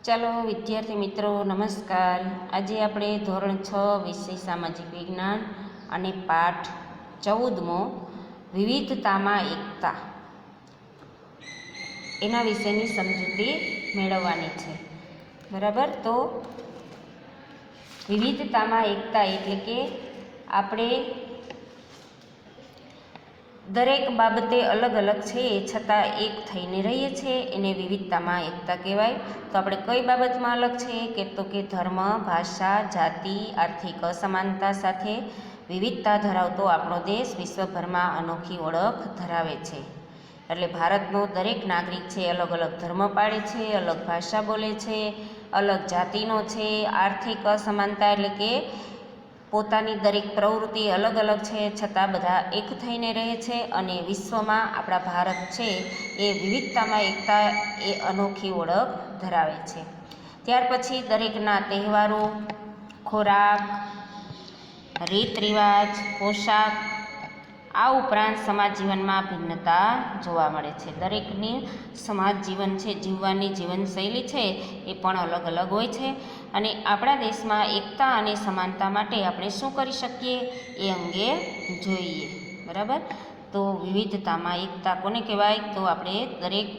ચાલો વિદ્યાર્થી મિત્રો નમસ્કાર। આજે આપણે ધોરણ 6 વિષય સામાજિક વિજ્ઞાન અને પાઠ 14મો વિવિધતામાં એકતા એના વિશેની સમજૂતી મેળવવાની છે। બરાબર, તો વિવિધતામાં એકતા એટલે કે આપણે દરેક બાબતે અલગ અલગ છે છતાં એક થઈને રહીએ છીએ એને વિવિધતામાં એકતા કહેવાય। તો આપણે કઈ બાબતમાં અલગ છે કે ધર્મ, ભાષા, જાતિ, આર્થિક અસમાનતા સાથે વિવિધતા ધરાવતો આપણો દેશ વિશ્વભરમાં અનોખી ઓળખ ધરાવે છે। એટલે ભારતનો દરેક નાગરિક છે અલગ અલગ ધર્મ પાળે છે, અલગ ભાષા બોલે છે, અલગ જાતિનો છે। આર્થિક અસમાનતા એટલે કે પોતાની દરેક પ્રવૃત્તિ અલગ અલગ છે છતાં બધા એક થઈને રહે છે અને વિશ્વમાં આપણા ભારત છે એ વિવિધતામાં એકતા એ અનોખી ઓળખ ધરાવે છે। ત્યાર પછી દરેકના તહેવારો, ખોરાક, રીત રિવાજ, પોશાક, આ ઉપરાંત સમાજ જીવનમાં ભિન્નતા જોવા મળે છે। દરેકની સમાજ જીવન છે, જીવવાની જીવનશૈલી છે એ પણ અલગ અલગ હોય છે અને આપણા દેશમાં એકતા અને સમાનતા માટે આપણે શું કરી શકીએ એ અંગે જોઈએ। બરાબર, તો વિવિધતામાં એકતા કોને કહેવાય? તો આપણે દરેક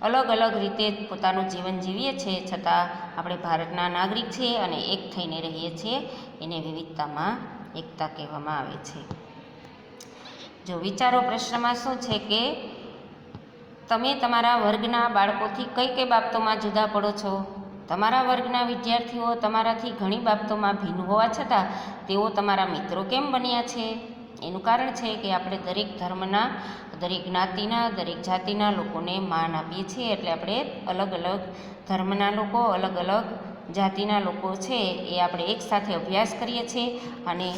અલગ અલગ રીતે પોતાનું જીવન જીવીએ છીએ છતાં આપણે ભારતના નાગરિક છીએ અને એક થઈને રહીએ છીએ એને વિવિધતામાં એકતા કહેવામાં આવે છે। જો વિચારો પ્રશ્નમાં શું છે કે તમે તમારા વર્ગના બાળકોથી કઈ કઈ બાબતોમાં જુદા પડો છો? તમારા વર્ગના વિદ્યાર્થીઓ તમારાથી ઘણી બાબતોમાં ભિન્ન હોવા છતાં તેઓ તમારા મિત્રો કેમ બન્યા છે? એનું કારણ છે કે આપણે દરેક ધર્મના, દરેક જ્ઞાતિના, દરેક જાતિના લોકોને માન આપીએ છીએ। એટલે આપણે અલગ અલગ ધર્મના લોકો, અલગ અલગ જાતિના લોકો છે એ આપણે એકસાથે અભ્યાસ કરીએ છીએ અને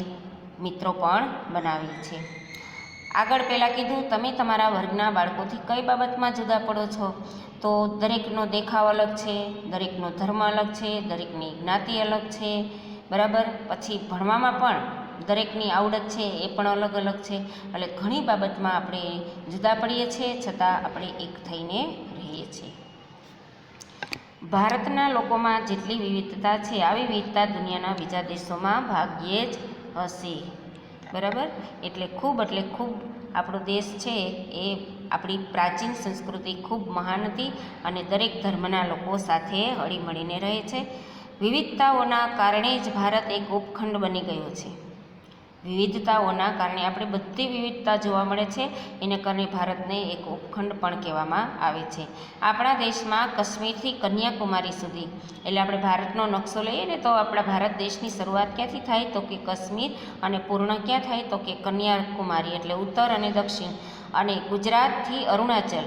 મિત્રો પણ બનાવીએ છીએ। આગળ પહેલાં કીધું તમે તમારા વર્ગના બાળકોથી કઈ બાબતમાં જુદા પડો છો? તો દરેકનો દેખાવ અલગ છે, દરેકનો ધર્મ અલગ છે, દરેકની જ્ઞાતિ અલગ છે। બરાબર, પછી ભણવામાં પણ દરેકની આવડત છે એ પણ અલગ અલગ છે। એટલે ઘણી બાબતમાં આપણે જુદા પડીએ છીએ છતાં આપણે એક થઈને રહીએ છીએ। ભારતના લોકોમાં જેટલી વિવિધતા છે આવી વિવિધતા દુનિયાના બીજા દેશોમાં ભાગ્યે જ હશે। બરાબર, એટલે ખૂબ આપણો દેશ છે એ આપણી પ્રાચીન સંસ્કૃતિ ખૂબ મહાન હતી અને દરેક ધર્મના લોકો સાથે હળીમળીને રહે છે। વિવિધતાઓના કારણે જ ભારત એક ઉપખંડ બની ગયો છે। વિવિધતાઓના કારણે આપણે બધી વિવિધતા જોવા મળે છે એને કારણે ભારતને એક ઉપખંડ પણ કહેવામાં આવે છે। આપણા દેશમાં કાશ્મીરથી કન્યાકુમારી સુધી, એટલે આપણે ભારતનો નકશો લઈએ ને તો આપણા ભારત દેશની શરૂઆત ક્યાંથી થાય તો કે કાશ્મીર અને પૂર્ણ ક્યાં થાય તો કે કન્યાકુમારી, એટલે ઉત્તર અને દક્ષિણ, અને ગુજરાતથી અરુણાચલ,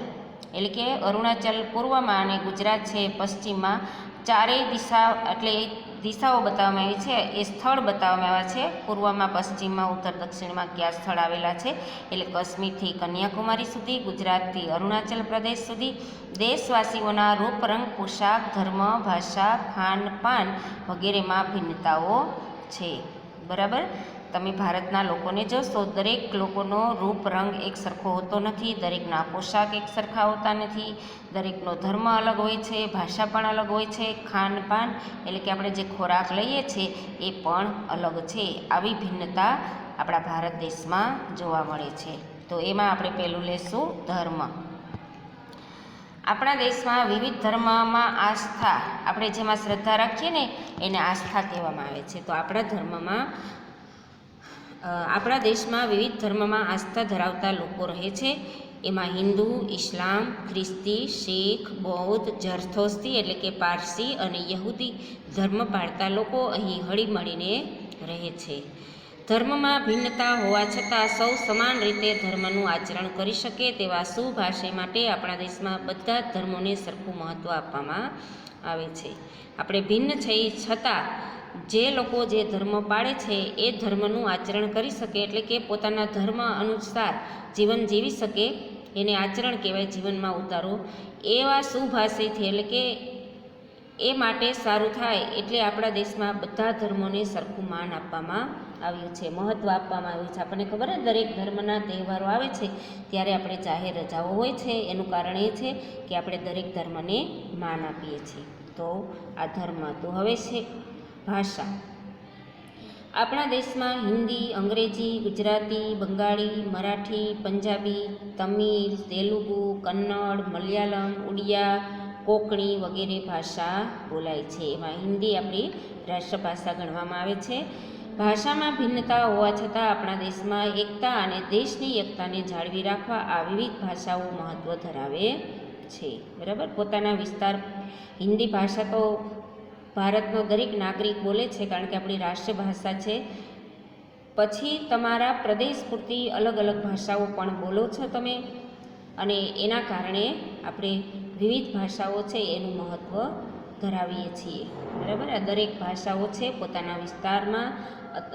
એટલે કે અરુણાચલ પૂર્વમાં અને ગુજરાત છે પશ્ચિમમાં, ચારેય દિશા એટલે દિશાઓ બતાવવામાં આવી છે, એ સ્થળ બતાવવામાં આવ્યા છે પૂર્વમાં, પશ્ચિમમાં, ઉત્તર દક્ષિણમાં કયા સ્થળ આવેલા છે। એટલે કાશ્મીરથી કન્યાકુમારી સુધી, ગુજરાતથી અરુણાચલ પ્રદેશ સુધી દેશવાસીઓના રૂપ, રંગ, પોશાક, ધર્મ, ભાષા, ખાનપાન વગેરેમાં ભિન્નતાઓ છે। બરાબર, તમે ભારતના લોકોને જોશો દરેક લોકોનો રૂપ રંગ એક સરખો હોતો નથી, દરેકના પોશાક એક સરખા હોતા નથી, દરેકનો ધર્મ અલગ હોય છે, ભાષા પણ અલગ હોય છે, ખાનપાન એટલે કે આપણે જે ખોરાક લઈએ છીએ એ પણ અલગ છે। આવી ભિન્નતા આપણા ભારત દેશમાં જોવા મળે છે। તો એમાં આપણે પહેલું લેશું ધર્મ। આપણા દેશમાં વિવિધ ધર્મમાં આસ્થા, આપણે જેમાં શ્રદ્ધા રાખીએ ને એને આસ્થા કહેવામાં આવે છે। તો આપણા દેશમાં વિવિધ ધર્મમાં આસ્થા ધરાવતા લોકો રહે છે। એમાં હિન્દુ, ઇસ્લામ, ખ્રિસ્તી, શીખ, બૌદ્ધ, ઝરથોસ્તી એટલે કે પારસી અને યહૂદી ધર્મ પાળતા લોકો અહીં હળીમળીને રહે છે। ધર્મમાં ભિન્નતા હોવા છતાં સૌ સમાન રીતે ધર્મનું આચરણ કરી શકે તેવા શુભ આશય માટે આપણા દેશમાં બધા જ ધર્મોને સરખું મહત્ત્વ આપવામાં આવે છે। આપણે ભિન્ન છીએ છતાં જે લોકો જે ધર્મ પાળે છે એ ધર્મનું આચરણ કરી શકે, એટલે કે પોતાના ધર્મ અનુસાર જીવન જીવી શકે એને આચરણ કહેવાય, જીવનમાં ઉતારો, એવા શુભ આશયથી, એટલે કે એ માટે સારું થાય એટલે આપણા દેશમાં બધા ધર્મોને સરખું માન આપવામાં આવ્યું છે, મહત્ત્વ આપવામાં આવ્યું છે। આપણને ખબર જ દરેક ધર્મના તહેવારો આવે છે ત્યારે આપણે જાહેર રજાઓ હોય છે, એનું કારણ એ છે કે આપણે દરેક ધર્મને માન આપીએ છીએ। તો આ ધર્મ. તો હવે છે ભાષા. આપણા દેશમાં હિન્દી, અંગ્રેજી, ગુજરાતી, બંગાળી, મરાઠી, પંજાબી, તમિલ, તેલુગુ, કન્નડ, મલયાલમ, ઉડિયા, કોંકણી વગેરે ભાષા બોલાય છે. એમાં હિન્દી આપણી રાષ્ટ્રભાષા ગણવામાં આવે છે. ભાષામાં ભિન્નતા હોવા છતાં આપણા દેશમાં એકતા અને દેશની એકતાને જાળવી રાખવા આ વિવિધ ભાષાઓ મહત્ત્વ ધરાવે છે. બરાબર. પોતાના વિસ્તાર હિન્દી ભાષા તો ભારતનો દરેક નાગરિક બોલે છે, કારણ કે આપણી રાષ્ટ્રભાષા છે. પછી તમારા પ્રદેશ પૂરતી અલગ અલગ ભાષાઓ પણ બોલો છો તમે, અને એના કારણે આપણે વિવિધ ભાષાઓ છે એનું મહત્ત્વ ધરાવીએ છીએ. બરાબર. આ દરેક ભાષાઓ છે પોતાના વિસ્તારમાં,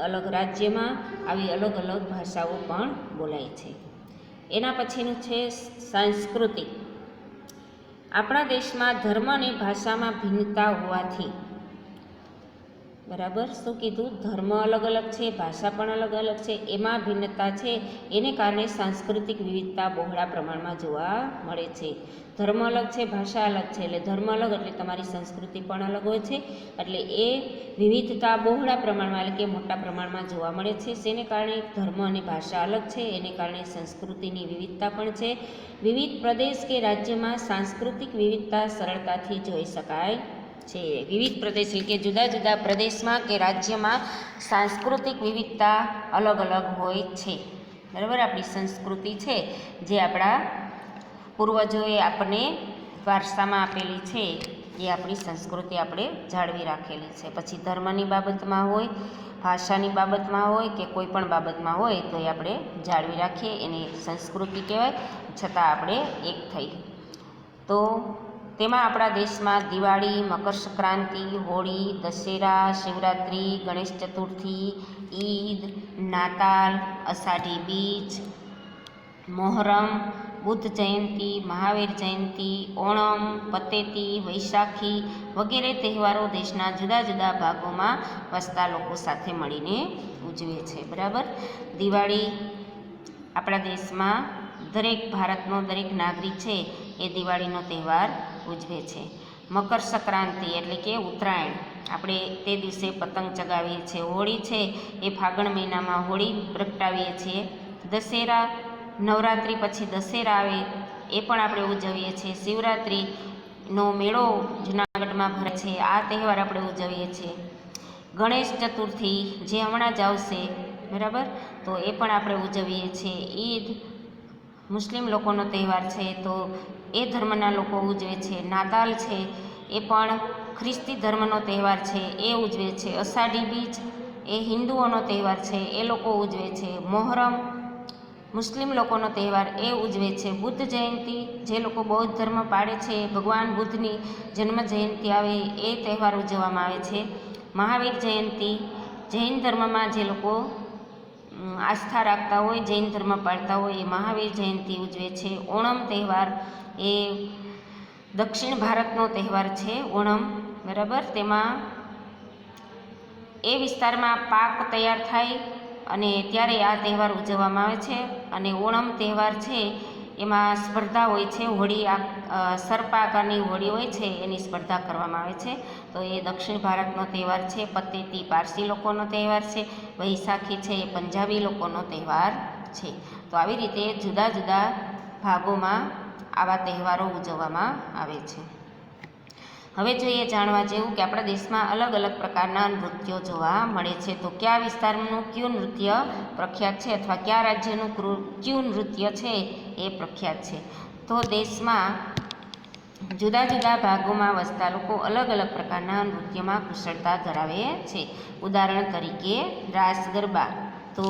અલગ રાજ્યમાં આવી અલગ અલગ ભાષાઓ પણ બોલાય છે. એના પછીનું છે સાંસ્કૃતિક. આપણા દેશમાં ધર્મ અને ભાષામાં ભિન્નતા હોવાથી, બરાબર, શું કીધું? ધર્મ અલગ અલગ છે, ભાષા પણ અલગ અલગ છે, એમાં ભિન્નતા છે. એને કારણે સાંસ્કૃતિક વિવિધતા બહોળા પ્રમાણમાં જોવા મળે છે. ધર્મ અલગ છે, ભાષા અલગ છે, એટલે ધર્મ અલગ એટલે તમારી સંસ્કૃતિ પણ અલગ હોય છે. એટલે એ વિવિધતા બહોળા પ્રમાણમાં એટલે કે મોટા પ્રમાણમાં જોવા મળે છે. જેને કારણે ધર્મ અને ભાષા અલગ છે, એને કારણે સંસ્કૃતિની વિવિધતા પણ છે. વિવિધ પ્રદેશ કે રાજ્યમાં સાંસ્કૃતિક વિવિધતા સરળતાથી જોઈ શકાય છે. વિવિધ પ્રદેશ એટલે કે જુદા જુદા પ્રદેશમાં કે રાજ્યમાં સાંસ્કૃતિક વિવિધતા અલગ અલગ હોય છે. બરાબર. આપણી સંસ્કૃતિ છે જે આપણા પૂર્વજોએ આપણને વારસામાં આપેલી છે, એ આપણી સંસ્કૃતિ આપણે જાળવી રાખેલી છે. પછી ધર્મની બાબતમાં હોય, ભાષાની બાબતમાં હોય કે કોઈ પણ બાબતમાં હોય તો એ આપણે જાળવી રાખીએ, એને સંસ્કૃતિ કહેવાય. છતાં આપણે એક થઈ. તો તેમાં આપણા દેશમાં દિવાળી, મકર સંક્રાંતિ, હોળી, દશેરા, શિવરાત્રિ, ગણેશ ચતુર્થી, ઈદ, નાતાલ, અષાઢી બીજ, મોહરમ, બુદ્ધ જયંતિ, મહાવીર જયંતિ, ઓણમ, પતેતી, વૈશાખી વગેરે તહેવારો દેશના જુદા જુદા ભાગોમાં વસતા લોકો સાથે મળીને ઉજવે છે. બરાબર. દિવાળી આપણા દેશમાં દરેક ભારતનો દરેક નાગરિક છે એ દિવાળીનો તહેવાર ઉજવે છે. મકર સંક્રાંતિ એટલે કે ઉત્તરાયણ, આપણે તે દિવસે પતંગ ચગાવીએ છીએ. હોળી છે એ ફાગણ મહિનામાં હોળી પ્રગટાવીએ છીએ. દશેરા, નવરાત્રિ પછી દશેરા આવે એ પણ આપણે ઉજવીએ છીએ. શિવરાત્રિનો મેળો જૂનાગઢમાં ભરે છે, આ તહેવાર આપણે ઉજવીએ છીએ. ગણેશ ચતુર્થી જે હમણાં જ આવશે, બરાબર, તો એ પણ આપણે ઉજવીએ છીએ. ઈદ મુસ્લિમ લોકોનો તહેવાર છે, તો એ ધર્મના લોકો ઉજવે છે. નાતાલ છે એ પણ ખ્રિસ્તી ધર્મનો તહેવાર છે, એ ઉજવે છે. અષાઢી બીજ એ હિન્દુઓનો તહેવાર છે, એ લોકો ઉજવે છે. મોહરમ મુસ્લિમ લોકોનો તહેવાર, એ ઉજવે છે. બુદ્ધ જયંતિ જે લોકો બૌદ્ધ ધર્મ પાળે છે, ભગવાન બુદ્ધની જન્મ જયંતિ આવે એ તહેવાર ઉજવવામાં આવે છે. મહાવીર જયંતિ જૈન ધર્મમાં જે લોકો આસ્થા રાખતા હોય, જૈન ધર્મ પાળતા હોય, એ મહાવીર જયંતિ ઉજવે છે. ઓણમ તહેવાર એ દક્ષિણ ભારતનો તહેવાર છે. ઓણમ, બરાબર, તેમાં એ વિસ્તારમાં પાક તૈયાર થાય અને ત્યારે આ તહેવાર ઉજવવામાં આવે છે. અને ઓણમ તહેવાર છે એમાં સ્પર્ધા હોય છે. હોળી સર્પ આકારની હોળી હોય છે, એની સ્પર્ધા કરવામાં આવે છે. તો એ દક્ષિણ ભારતનો તહેવાર છે. પતેતી પારસી લોકોનો તહેવાર છે. વૈશાખી છે એ પંજાબી લોકોનો તહેવાર છે. તો આવી રીતે જુદા જુદા ભાગોમાં આવા તહેવારો ઉજવવામાં આવે છે. હવે જોઈએ જાણવા જેવું કે આપણા દેશમાં અલગ અલગ પ્રકારના નૃત્યો જોવા મળે છે. તો કયા વિસ્તારનું કયું નૃત્ય પ્રખ્યાત છે, અથવા કયા રાજ્યનું કયું નૃત્ય છે એ પ્રખ્યાત છે. તો દેશમાં જુદા જુદા ભાગોમાં વસતા લોકો અલગ અલગ પ્રકારના નૃત્યમાં કુશળતા ધરાવે છે. ઉદાહરણ તરીકે રાસ ગરબા, તો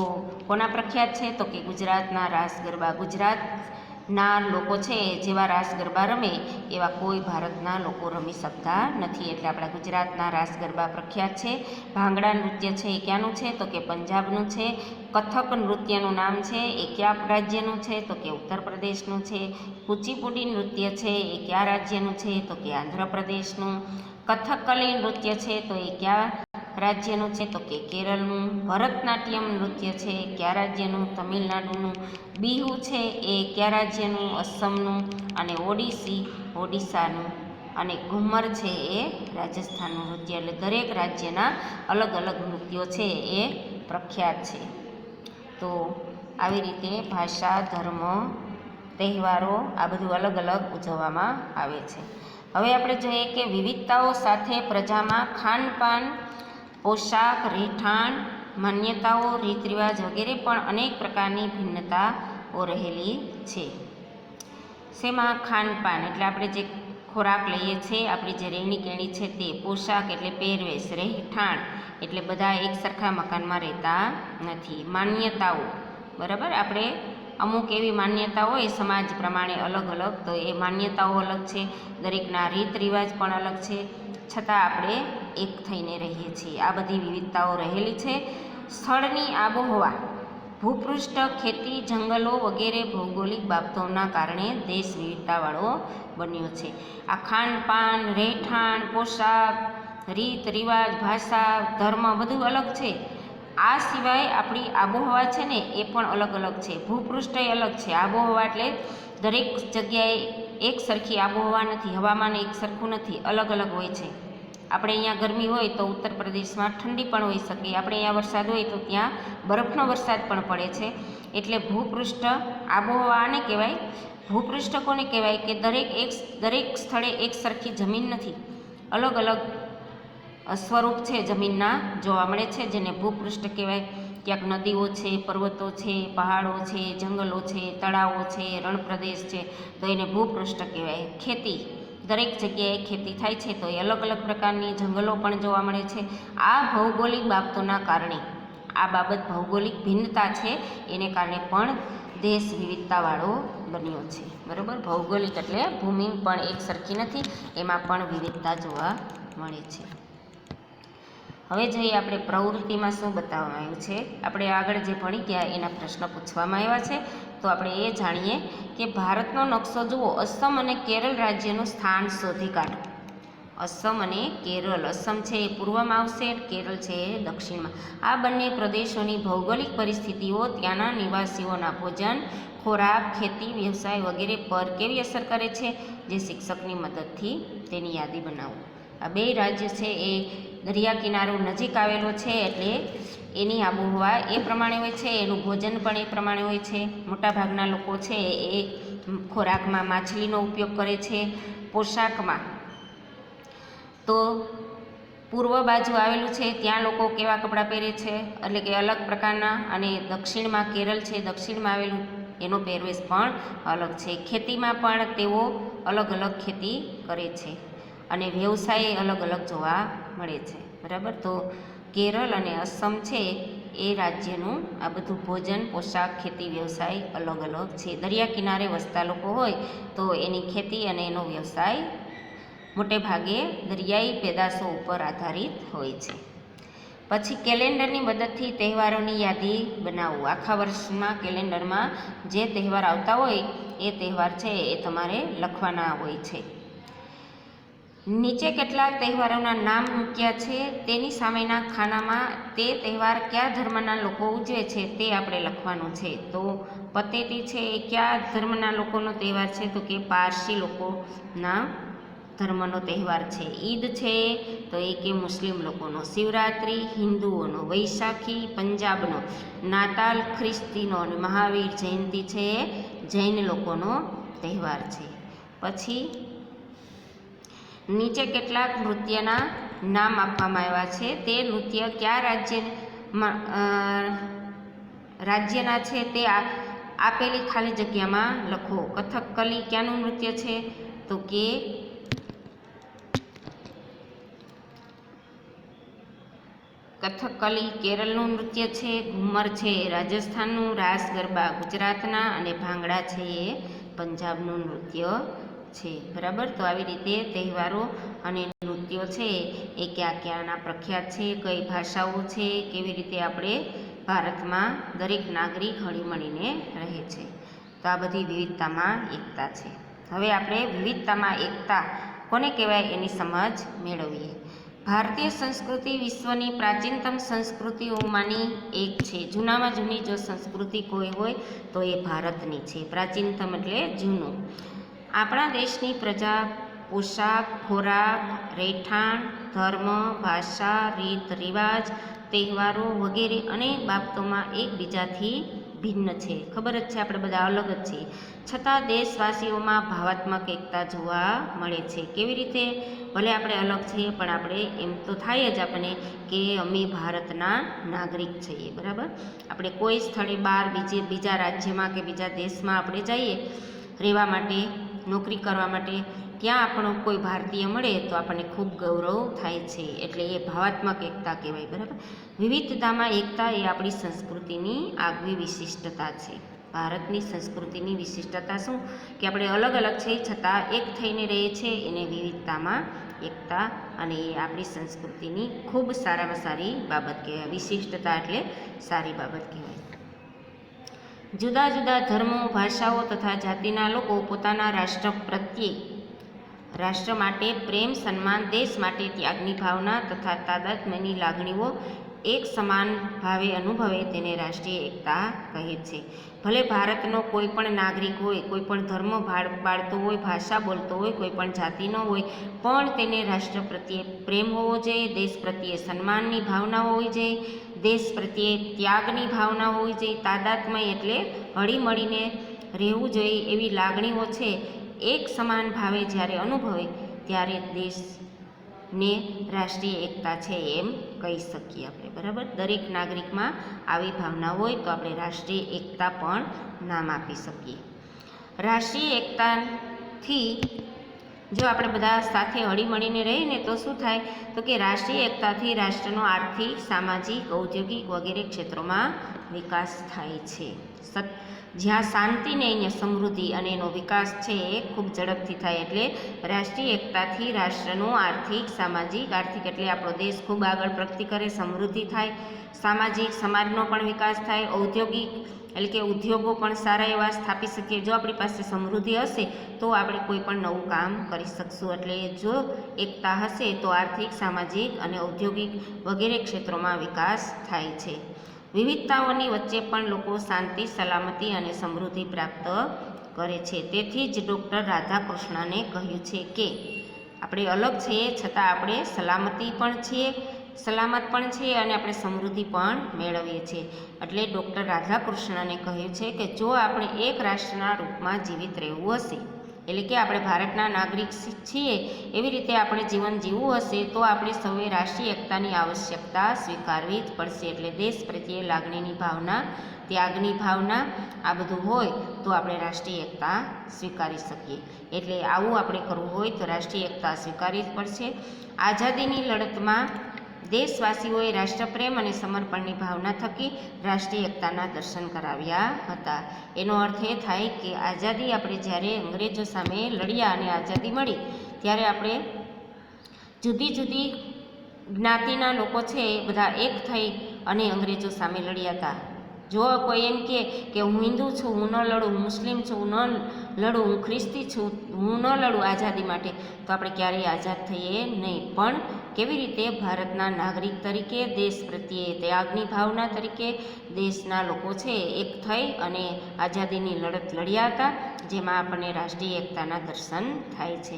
કોના પ્રખ્યાત છે? તો કે ગુજરાતના રાસ ગરબા. ગુજરાતના લોકો છે જેવા રાસ ગરબા રમે એવા કોઈ ભારતના લોકો રમી શકતા નથી, એટલે આપણા ગુજરાતના રાસ ગરબા પ્રખ્યાત છે. ભાંગડા નૃત્ય છે એ ક્યાંનું છે? તો કે પંજાબનું છે. કથક નૃત્યનું નામ છે એ કયા રાજ્યનું છે? તો કે ઉત્તર પ્રદેશનું છે. કુચીપુડી નૃત્ય છે એ કયા રાજ્યનું છે? તો કે આંધ્રપ્રદેશનું. કથકલી નૃત્ય છે તો એ કયા રાજ્યનું છે? તો કે કેરળનું. ભરતનાટ્યમ નૃત્ય છે એ કયા રાજ્યનું? તમિલનાડુનું. બિહુ છે એ કયા રાજ્યનું? અસમનું. અને ઓડિસી ઓડિશાનું. અને ઘુમર છે એ રાજસ્થાનનું નૃત્ય. એટલે દરેક રાજ્યના અલગ અલગ નૃત્યો છે એ પ્રખ્યાત છે. તો આવી રીતે ભાષા, ધર્મ, તહેવારો આ બધું અલગ અલગ ઉજવવામાં આવે છે. હવે આપણે જોઈએ કે વિવિધતાઓ સાથે પ્રજામાં ખાનપાન, પોશાક, રહેઠાણ, માન્યતાઓ, રીત રિવાજ વગેરે પણ અનેક પ્રકારની ભિન્નતાઓ રહેલી છે. શેમાં? ખાનપાન એટલે આપણે જે ખોરાક લઈએ છીએ, આપણી જે રહેણી કહેણી છે તે. પોશાક એટલે પહેરવેશ. રહેઠાણ એટલે બધા એક સરખા મકાનમાં રહેતા નથી. માન્યતાઓ, બરાબર, આપણે અમુક એવી માન્યતા હોય સમાજ પ્રમાણે અલગ અલગ, તો એ માન્યતાઓ અલગ છે. દરેકના રીત રિવાજ પણ અલગ છે, છતાં આપણે એક થઈને રહીએ છીએ. આ બધી વિવિધતાઓ રહેલી છે. સ્થળની આબોહવા, ભૂપૃષ્ઠ, ખેતી, જંગલો વગેરે ભૌગોલિક બાબતોના કારણે દેશ વિવિધતાવાળો બન્યો છે. આ ખાનપાન, રહેઠાણ, પોશાક, રીત રિવાજ, ભાષા, ધર્મ બધું અલગ છે. આ સિવાય આપણી આબોહવા છે ને એ પણ અલગ અલગ છે. ભૂપૃષ્ઠ એ અલગ છે. આબોહવા એટલે દરેક જગ્યાએ એક સરખી આબોહવા નથી, હવામાન એક સરખું નથી, અલગ અલગ હોય છે. આપણે અહીંયા ગરમી હોય તો ઉત્તર પ્રદેશમાં ઠંડી પણ હોઈ શકે. આપણે અહીંયા વરસાદ હોય તો ત્યાં બરફનો વરસાદ પણ પડે છે. એટલે ભૂપૃષ્ઠ આબોહવા આને કહેવાય. ભૂપૃષ્ઠ કોને કહેવાય? કે દરેક સ્થળે એક સરખી જમીન નથી, અલગ અલગ સ્વરૂપ છે જમીનના જોવા મળે છે, જેને ભૂપૃષ્ઠ કહેવાય. ક્યાંક નદીઓ છે, પર્વતો છે, પહાડો છે, જંગલો છે, તળાવો છે, રણપ્રદેશ છે, તો એને ભૂપૃષ્ઠ કહેવાય. ખેતી, દરેક જગ્યાએ ખેતી થાય છે, તો એ અલગ અલગ પ્રકારની જંગલો પણ જોવા મળે છે. આ ભૌગોલિક બાબતોના કારણે, આ બાબત ભૌગોલિક ભિન્નતા છે, એને કારણે પણ દેશ વિવિધતાવાળો બન્યો છે. બરાબર, ભૌગોલિક એટલે ભૂમિ પણ એક સરખી નથી, એમાં પણ વિવિધતા જોવા મળે છે. હવે જોઈએ આપણે પ્રવૃત્તિમાં શું બતાવવામાં આવ્યું છે. આપણે આગળ જે ભણી ગયા એના પ્રશ્ન પૂછવામાં આવ્યા છે, તો આપણે એ જાણીએ કે ભારતનો નકશો જુઓ. અસમ અને કેરળ રાજ્યનું સ્થાન શોધી કાઢો. અસમ અને કેરળ, અસમ છે એ પૂર્વમાં આવશે, કેરળ છે એ દક્ષિણમાં. આ બંને પ્રદેશોની ભૌગોલિક પરિસ્થિતિઓ ત્યાંના નિવાસીઓના ભોજન, ખોરાક, ખેતી, વ્યવસાય વગેરે પર કેવી અસર કરે છે, જે શિક્ષકની મદદથી તેની યાદી બનાવો. આ બે રાજ્ય છે એ દરિયા કિનારો નજીક આવેલો છે, એટલે એની આબોહવા એ પ્રમાણે હોય છે, એનું ભોજન પણ એ પ્રમાણે હોય છે. મોટાભાગના લોકો છે એ ખોરાકમાં માછલીનો ઉપયોગ કરે છે. પોશાકમાં તો પૂર્વ બાજુ આવેલું છે ત્યાં લોકો કેવા કપડાં પહેરે છે, એટલે કે અલગ પ્રકારના. અને દક્ષિણમાં કેરળ છે, દક્ષિણમાં આવેલું, એનો પહેરવેશ પણ અલગ છે. ખેતીમાં પણ તેઓ અલગ અલગ ખેતી કરે છે અને વ્યવસાય અલગ અલગ જોવા મળે છે. બરાબર, તો કેરળ અને અસમ છે એ રાજ્યનું આ બધું ભોજન, પોશાક, ખેતી, વ્યવસાય અલગ અલગ છે. દરિયા કિનારે વસતા લોકો હોય તો એની ખેતી અને એનો વ્યવસાય મોટે ભાગે દરિયાઈ પેદાશો ઉપર આધારિત હોય છે. પછી કેલેન્ડરની મદદથી તહેવારોની યાદી બનાવો. આખા વર્ષમાં કેલેન્ડરમાં જે તહેવાર આવતા હોય એ તહેવાર છે એ તમારે લખવાના હોય છે. નીચે કેટલાક તહેવારોના નામ મૂક્યા છે, તેની સામેના ખાનામાં તે તહેવાર કયા ધર્મના લોકો ઉજવે છે તે આપણે લખવાનું છે. તો પતેતી છે એ કયા ધર્મના લોકોનો તહેવાર છે? તો કે પારસી લોકોના ધર્મનો તહેવાર છે. ઈદ છે તો એ કે મુસ્લિમ લોકોનો. શિવરાત્રિ હિન્દુઓનો. વૈશાખી પંજાબનો. નાતાલ ખ્રિસ્તીનો. અને મહાવીર જયંતિ છે એ જૈન લોકોનો તહેવાર છે. પછી નીચે કેટલાક નૃત્યના નામ આપવામાં આવ્યા છે, તે નૃત્ય કયા રાજ્યના છે તે આપેલી ખાલી જગ્યામાં લખો. કથકલી ક્યાંનું નૃત્ય છે? તો કે કથકલી કેરળનું નૃત્ય છે. ઘુમર છે રાજસ્થાનનું. રાસ ગરબા ગુજરાતના. અને ભાંગડા છે એ પંજાબનું નૃત્ય છે. બરાબર, તો આવી રીતે તહેવારો અને નૃત્યો છે એ ક્યાં ક્યાંના પ્રખ્યાત છે, કઈ ભાષાઓ છે, કેવી રીતે આપણે ભારતમાં દરેક નાગરિક હળીમળીને રહે છે. તો આ બધી વિવિધતામાં એકતા છે. હવે આપણે વિવિધતામાં એકતા કોને કહેવાય એની સમજ મેળવીએ. ભારતીય સંસ્કૃતિ વિશ્વની પ્રાચીનતમ સંસ્કૃતિઓમાંની એક છે. જૂનામાં જૂની જો સંસ્કૃતિ કોઈ હોય તો એ ભારતની છે. પ્રાચીનતમ એટલે જૂનું. આપણા દેશની પ્રજા પોશાક, ખોરાક, રહેઠાણ, ધર્મ, ભાષા, રીત રિવાજ, તહેવારો વગેરે અનેક બાબતોમાં એકબીજાથી ભિન્ન છે. ખબર જ છે આપણે બધા અલગ જ છીએ, છતાં દેશવાસીઓમાં ભાવાત્મક એકતા જોવા મળે છે. કેવી રીતે? ભલે આપણે અલગ છીએ પણ આપણે એમ તો થાય જ આપણને કે અમે ભારતના નાગરિક છીએ. બરાબર, આપણે કોઈ સ્થળે બહાર બીજા રાજ્યમાં કે બીજા દેશમાં આપણે જઈએ રહેવા માટે, નોકરી કરવા માટે, ત્યાં આપણો કોઈ ભારતીય મળે તો આપણને ખૂબ ગૌરવ થાય છે. એટલે એ ભાવાત્મક એકતા કહેવાય. બરાબર, વિવિધતામાં એકતા એ આપણી સંસ્કૃતિની આગવી વિશિષ્ટતા છે. ભારતની સંસ્કૃતિની વિશિષ્ટતા શું? કે આપણે અલગ અલગ છે છતાં એક થઈને રહીએ છીએ, એને વિવિધતામાં એકતા, અને એ આપણી સંસ્કૃતિની ખૂબ સારામાં સારી બાબત કહેવાય. વિશિષ્ટતા એટલે સારી બાબત કહેવાય. જુદા જુદા ધર્મો, ભાષાઓ તથા જાતિના લોકો પોતાના રાષ્ટ્ર માટે પ્રેમ, સન્માન, દેશ માટે ત્યાગની ભાવના તથા તાદાત્મ્યની લાગણીઓ એક સમાન ભાવે અનુભવે તેને રાષ્ટ્રીય એકતા કહે છે. ભલે ભારતનો કોઈ પણ નાગરિક હોય, કોઈ પણ ધર્મ પાળતો હોય, ભાષા બોલતો હોય, કોઈ પણ જાતિનો હોય, પણ તેને રાષ્ટ્ર પ્રત્યે પ્રેમ હોવો જોઈએ, દેશ પ્રત્યે સન્માનની ભાવના હોવી જોઈએ, દેશ પ્રત્યે ત્યાગની ભાવના હોવી જોઈએ. તાદાત્મ્ય એટલે હળીમળીને રહેવું જોઈએ. એવી લાગણીઓ છે એક સમાન ભાવે જ્યારે અનુભવે ત્યારે દેશને રાષ્ટ્રીય એકતા છે એમ કહી શકીએ આપણે. બરાબર, દરેક નાગરિકમાં આવી ભાવના હોય તો આપણે રાષ્ટ્રીય એકતા પણ નામ આપી શકીએ. રાષ્ટ્રીય એકતાથી જો આપણે બધા સાથે હળીમળીને રહીએ ને તો શું થાય? તો કે રાષ્ટ્રીય એકતાથી રાષ્ટ્રનો આર્થિક, સામાજિક, ઔદ્યોગિક વગેરે ક્ષેત્રોમાં વિકાસ થાય છે. જ્યાં શાંતિ ને અહીંયા સમૃદ્ધિ અને એનો વિકાસ છે એ ખૂબ ઝડપથી થાય. એટલે રાષ્ટ્રીય એકતાથી રાષ્ટ્રનું આર્થિક, આર્થિક એટલે આપણો દેશ ખૂબ આગળ પ્રગતિ કરે, સમૃદ્ધિ થાય. સામાજિક, સમાજનો પણ વિકાસ થાય. ઔદ્યોગિક એટલે કે ઉદ્યોગો પણ સારા એવા સ્થાપી શકીએ. જો આપણી પાસે સમૃદ્ધિ હશે તો આપણે કોઈ પણ નવું કામ કરી શકશું. એટલે જો એકતા હશે તો આર્થિક, સામાજિક અને ઔદ્યોગિક વગેરે ક્ષેત્રોમાં વિકાસ થાય છે. વિવિધતાઓની વચ્ચે પણ લોકો શાંતિ, સલામતી અને સમૃદ્ધિ પ્રાપ્ત કરે છે. તેથી જ ડૉક્ટર રાધાકૃષ્ણને કહ્યું છે કે આપણે અલગ છીએ છતાં આપણે સલામત પણ છીએ અને આપણે સમૃદ્ધિ પણ મેળવીએ છીએ. એટલે ડૉક્ટર રાધાકૃષ્ણને કહ્યું છે કે જો આપણે એક રાષ્ટ્રના રૂપમાં જીવિત રહેવું હશે, એટલે કે આપણે ભારતના નાગરિક છીએ એવી રીતે આપણે જીવન જીવવું હશે તો આપણે સૌએ રાષ્ટ્રીય એકતાની આવશ્યકતા સ્વીકારવી જ પડશે. એટલે દેશ પ્રત્યે લાગણીની ભાવના, ત્યાગની ભાવના, આ બધું હોય તો આપણે રાષ્ટ્રીય એકતા સ્વીકારી શકીએ. એટલે આવું આપણે કરવું હોય તો રાષ્ટ્રીય એકતા સ્વીકારવી જ પડશે. આઝાદીની લડતમાં દેશવાસીઓએ રાષ્ટ્રપ્રેમ અને સમર્પણની ભાવના થકી રાષ્ટ્રીય એકતાના દર્શન કરાવ્યા હતા. એનો અર્થ એ થાય કે આઝાદી આપણે જ્યારે અંગ્રેજો સામે લડ્યા અને આઝાદી મળી ત્યારે આપણે જુદી જુદી જ્ઞાતિના લોકો છે એ બધા એક થઈ અને અંગ્રેજો સામે લડ્યા હતા. જો કોઈ એમ કે હું હિન્દુ છું, હું ન લડું, હું મુસ્લિમ છું, હું ન લડું, હું ખ્રિસ્તી છું, હું ન લડું આઝાદી માટે, તો આપણે ક્યારેય આઝાદ થઈએ નહીં. પણ કેવી રીતે? ભારતના નાગરિક તરીકે, દેશ પ્રત્યે ત્યાગની ભાવના તરીકે દેશના લોકો છે એક થઈ અને આઝાદીની લડત લડ્યા હતા, જેમાં આપણને રાષ્ટ્રીય એકતાના દર્શન થાય છે.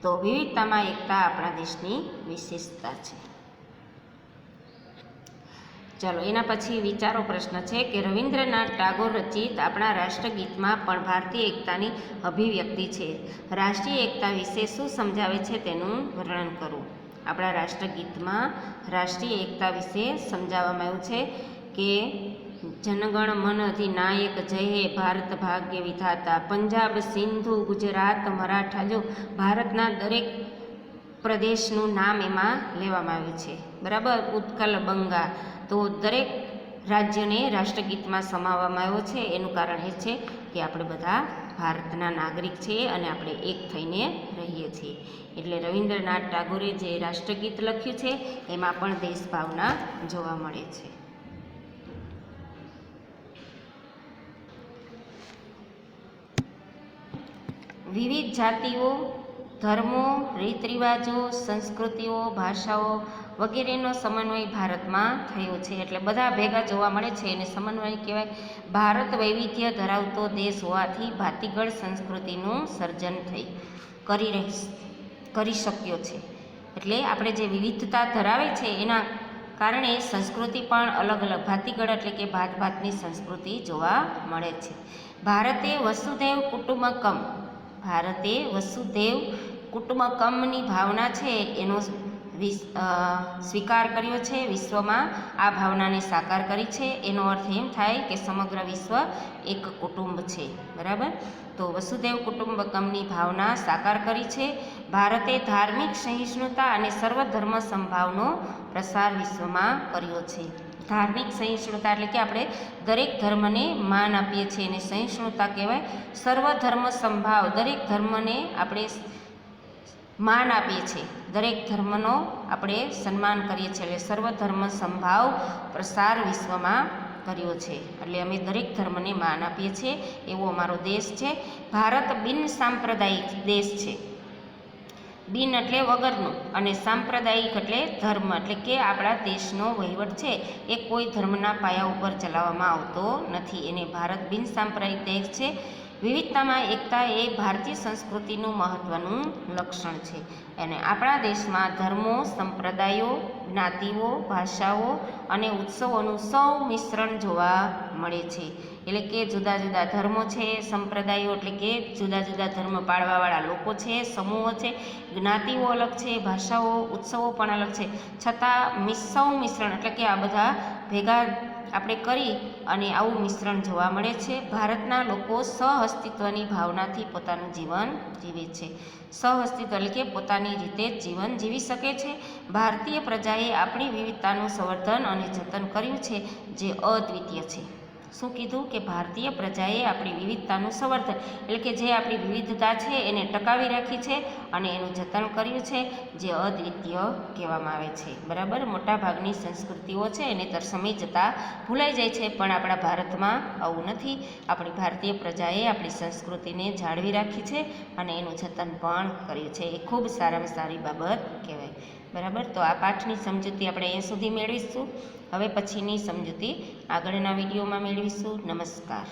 તો વિવિધતામાં એકતા આપણા દેશની વિશેષતા છે. ચાલો એના પછી વિચારો પ્રશ્ન છે કે રવિન્દ્રનાથ ટાગોર રચિત આપણા રાષ્ટ્રગીતમાં પણ ભારતીય એકતાની અભિવ્યક્તિ છે. રાષ્ટ્રીય એકતા વિશે શું સમજાવે છે તેનું વર્ણન કરો. આપણા રાષ્ટ્રગીતમાં રાષ્ટ્રીય એકતા વિશે સમજાવવામાં આવ્યું છે કે જનગણ મન અધિનાયક જય હે ભારત ભાગ્ય વિધાતા. પંજાબ, સિંધુ, ગુજરાત, મરાઠા, જો ભારતના દરેક પ્રદેશનું નામ એમાં લેવામાં આવ્યું છે. બરાબર, ઉત્કલ, બંગા, તો દરેક રાજ્યને રાષ્ટ્રગીતમાં સમાવવામાં આવ્યો છે. એનું કારણ એ છે કે આપણે બધા ભારતના નાગરિક છીએ અને આપણે એક થઈને રહીએ છીએ. એટલે રવિન્દ્રનાથ ટાગોરે જે રાષ્ટ્રગીત લખ્યું છે એમાં પણ દેશભાવના જોવા મળે છે. વિવિધ જાતિઓ, ધર્મો, રીત રિવાજો, સંસ્કૃતિઓ, ભાષાઓ વગેરેનો સમન્વય ભારતમાં થયો છે. એટલે બધા ભેગા જોવા મળે છે એને સમન્વય કહેવાય. ભારત વૈવિધ્ય ધરાવતો દેશ હોવાથી ભાતીગળ સંસ્કૃતિનું સર્જન કરી શક્યો છે. એટલે આપણે જે વિવિધતા ધરાવે છે એના કારણે સંસ્કૃતિ પણ અલગ અલગ ભાતીગળ એટલે કે ભાત ભાતની સંસ્કૃતિ જોવા મળે છે. ભારતે વસુધૈવ કુટુંબકમની ભાવના છે એનો સ્વીકાર કર્યો છે, વિશ્વમાં આ ભાવનાને સાકાર કરી છે. એનો અર્થ એમ થાય કે સમગ્ર વિશ્વ એક કુટુંબ છે. બરાબર, તો વસુધૈવ કુટુંબકમની ભાવના સાકાર કરી છે. ભારતે ધાર્મિક સહિષ્ણુતા અને સર્વધર્મ સંભાવનો પ્રસાર વિશ્વમાં કર્યો છે. ધાર્મિક સહિષ્ણુતા એટલે કે આપણે દરેક ધર્મને માન આપીએ છીએ અને સહિષ્ણુતા કહેવાય સર્વધર્મ સંભાવ, દરેક ધર્મને આપણે માન આપીએ છીએ, દરેક ધર્મનો આપણે સન્માન કરીએ છીએ. એટલે સર્વધર્મ સંભાવ પ્રસાર વિશ્વમાં કર્યો છે. એટલે અમે દરેક ધર્મને માન આપીએ છીએ, એવો અમારો દેશ છે. ભારત બિન સાંપ્રદાયિક દેશ છે. બિન એટલે વગરનું અને સાંપ્રદાયિક એટલે ધર્મ, એટલે કે આપણા દેશનો વહીવટ છે એ કોઈ ધર્મના પાયા ઉપર ચલાવવામાં આવતો નથી. એને ભારત બિન સાંપ્રદાયિક દેશ છે. વિવિધતામાં એકતા એ ભારતીય સંસ્કૃતિનું મહત્ત્વનું લક્ષણ છે. અને આપણા દેશમાં ધર્મો, સંપ્રદાયો, જ્ઞાતિઓ, ભાષાઓ અને ઉત્સવોનું સૌ મિશ્રણ જોવા મળે છે. એટલે કે જુદા જુદા ધર્મો છે, સંપ્રદાયો એટલે કે જુદા જુદા ધર્મ પાળવાવાળા લોકો છે, સમૂહો છે, જ્ઞાતિઓ અલગ છે, ભાષાઓ, ઉત્સવો પણ અલગ છે, છતાં સૌ મિશ્રણ એટલે કે આ બધા ભેગા આપણે કરી અને આવું મિશ્રણ જોવા મળે છે. ભારતના લોકો સહઅસ્તિત્વની ભાવનાથી પોતાનું જીવન જીવે છે. સહઅસ્તિત્વ એટલે કે પોતાની રીતે જ જીવન જીવી શકે છે. ભારતીય પ્રજાએ આપણી વિવિધતાનું સંવર્ધન અને જતન કર્યું છે, જે અદ્વિતીય છે. શું કીધું કે ભારતીય પ્રજાએ આપણી વિવિધતાનું સંવર્ધન એટલે કે જે આપણી વિવિધતા છે એને ટકાવી રાખી છે અને એનું જતન કર્યું છે, જે અદ્વિતીય કહેવામાં આવે છે. બરાબર, મોટાભાગની સંસ્કૃતિઓ છે એને સમય જતાં ભૂલાઈ જાય છે, પણ આપણા ભારતમાં આવું નથી. આપણી ભારતીય પ્રજાએ આપણી સંસ્કૃતિને જાળવી રાખી છે અને એનું જતન પણ કર્યું છે. એ ખૂબ સારામાં સારી બાબત કહેવાય. બરાબર, તો આ પાઠની સમજૂતી આપણે અહીંયા સુધી મેળવીશું. હવે પછીની સમજૂતી આગળના વિડીયોમાં મેળવીશું. નમસ્કાર.